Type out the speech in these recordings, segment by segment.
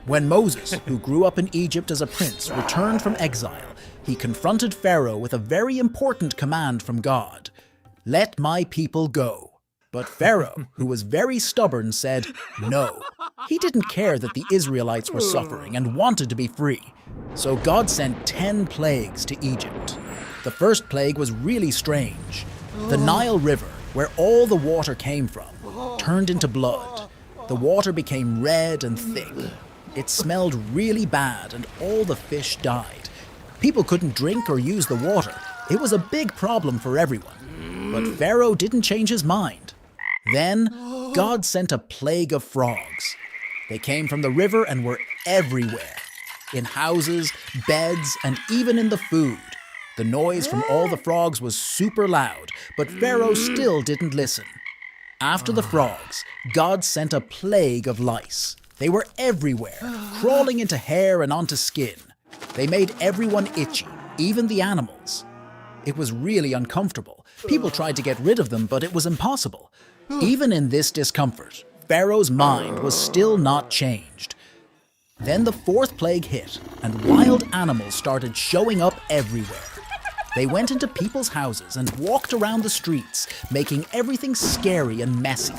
When Moses, who grew up in Egypt as a prince, returned from exile, he confronted Pharaoh with a very important command from God. "Let my people go." But Pharaoh, who was very stubborn, said no. He didn't care that the Israelites were suffering and wanted to be free. So God sent 10 plagues to Egypt. The first plague was really strange. The Nile River, where all the water came from, turned into blood. The water became red and thick. It smelled really bad and all the fish died. People couldn't drink or use the water. It was a big problem for everyone. But Pharaoh didn't change his mind. Then God sent a plague of frogs. They came from the river and were everywhere. In houses, beds, and even in the food. The noise from all the frogs was super loud, but Pharaoh still didn't listen. After the frogs, God sent a plague of lice. They were everywhere, crawling into hair and onto skin. They made everyone itchy, even the animals. It was really uncomfortable. People tried to get rid of them, but it was impossible. Even in this discomfort, Pharaoh's mind was still not changed. Then the fourth plague hit, and wild animals started showing up everywhere. They went into people's houses and walked around the streets, making everything scary and messy.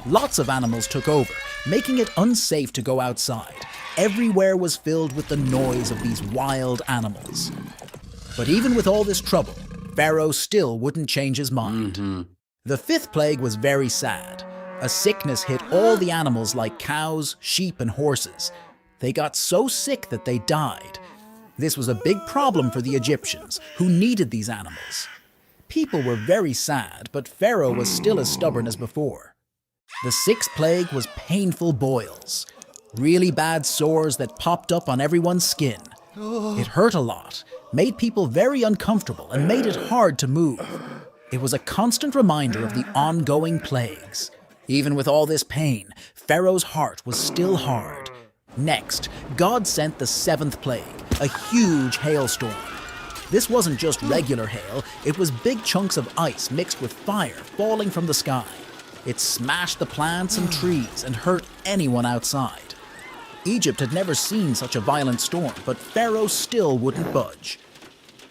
Lots of animals took over, making it unsafe to go outside. Everywhere was filled with the noise of these wild animals. But even with all this trouble, Pharaoh still wouldn't change his mind. The fifth plague was very sad. A sickness hit all the animals like cows, sheep, and horses. They got so sick that they died. This was a big problem for the Egyptians, who needed these animals. People were very sad, but Pharaoh was still as stubborn as before. The sixth plague was painful boils. Really bad sores that popped up on everyone's skin. It hurt a lot, made people very uncomfortable, and made it hard to move. It was a constant reminder of the ongoing plagues. Even with all this pain, Pharaoh's heart was still hard. Next, God sent the seventh plague, a huge hailstorm. This wasn't just regular hail, it was big chunks of ice mixed with fire falling from the sky. It smashed the plants and trees and hurt anyone outside. Egypt had never seen such a violent storm, but Pharaoh still wouldn't budge.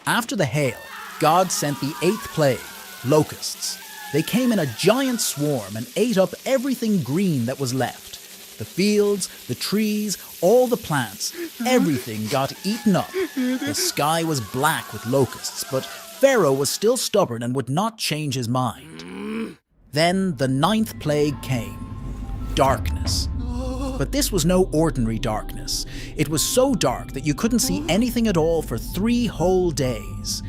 After the hail, God sent the eighth plague, locusts. They came in a giant swarm and ate up everything green that was left. The fields, the trees, all the plants, everything got eaten up. The sky was black with locusts, but Pharaoh was still stubborn and would not change his mind. Then the ninth plague came, darkness. But this was no ordinary darkness. It was so dark that you couldn't see anything at all for 3 whole days.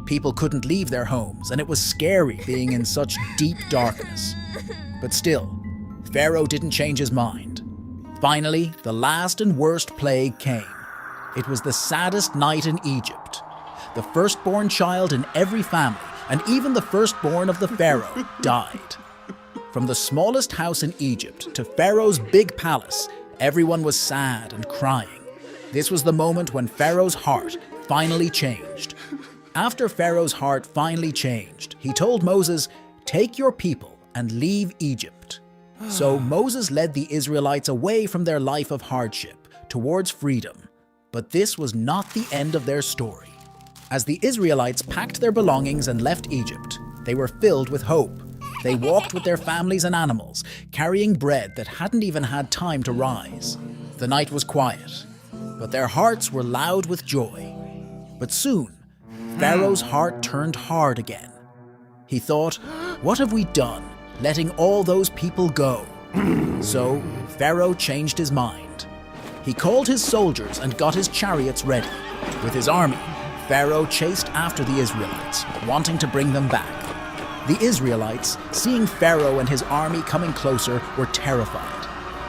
People couldn't leave their homes, and it was scary being in such deep darkness. But still, Pharaoh didn't change his mind. Finally, the last and worst plague came. It was the saddest night in Egypt. The firstborn child in every family, and even the firstborn of the pharaoh, died. From the smallest house in Egypt to Pharaoh's big palace, everyone was sad and crying. This was the moment when Pharaoh's heart finally changed. After Pharaoh's heart finally changed, he told Moses, "Take your people and leave Egypt." So Moses led the Israelites away from their life of hardship towards freedom. But this was not the end of their story. As the Israelites packed their belongings and left Egypt, they were filled with hope. They walked with their families and animals, carrying bread that hadn't even had time to rise. The night was quiet, but their hearts were loud with joy. But soon, Pharaoh's heart turned hard again. He thought, "What have we done, letting all those people go?" So Pharaoh changed his mind. He called his soldiers and got his chariots ready. With his army, Pharaoh chased after the Israelites, wanting to bring them back. The Israelites, seeing Pharaoh and his army coming closer, were terrified.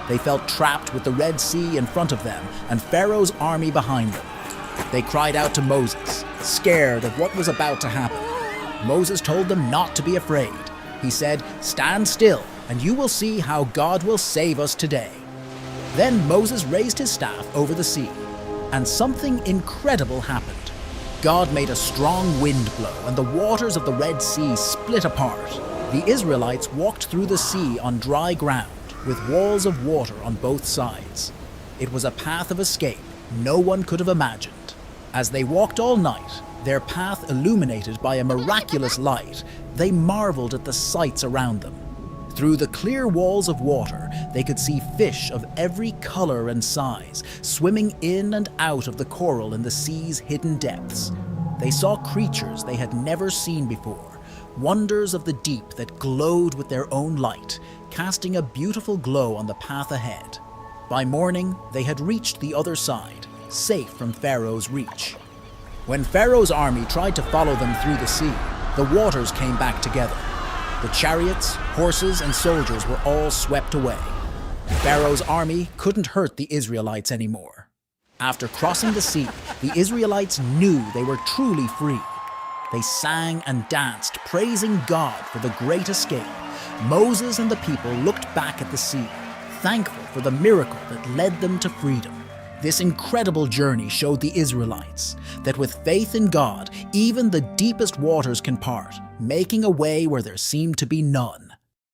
They felt trapped with the Red Sea in front of them and Pharaoh's army behind them. They cried out to Moses, scared of what was about to happen. Moses told them not to be afraid. He said, "Stand still, and you will see how God will save us today." Then Moses raised his staff over the sea, and something incredible happened. God made a strong wind blow, and the waters of the Red Sea split apart. The Israelites walked through the sea on dry ground, with walls of water on both sides. It was a path of escape no one could have imagined. As they walked all night, their path illuminated by a miraculous light, they marveled at the sights around them. Through the clear walls of water, they could see fish of every color and size, swimming in and out of the coral in the sea's hidden depths. They saw creatures they had never seen before, wonders of the deep that glowed with their own light, casting a beautiful glow on the path ahead. By morning, they had reached the other side, safe from Pharaoh's reach. When Pharaoh's army tried to follow them through the sea, the waters came back together. The chariots, horses, and soldiers were all swept away. Pharaoh's army couldn't hurt the Israelites anymore. After crossing the sea, the Israelites knew they were truly free. They sang and danced, praising God for the great escape. Moses and the people looked back at the sea, thankful for the miracle that led them to freedom. This incredible journey showed the Israelites that with faith in God, even the deepest waters can part, making a way where there seemed to be none.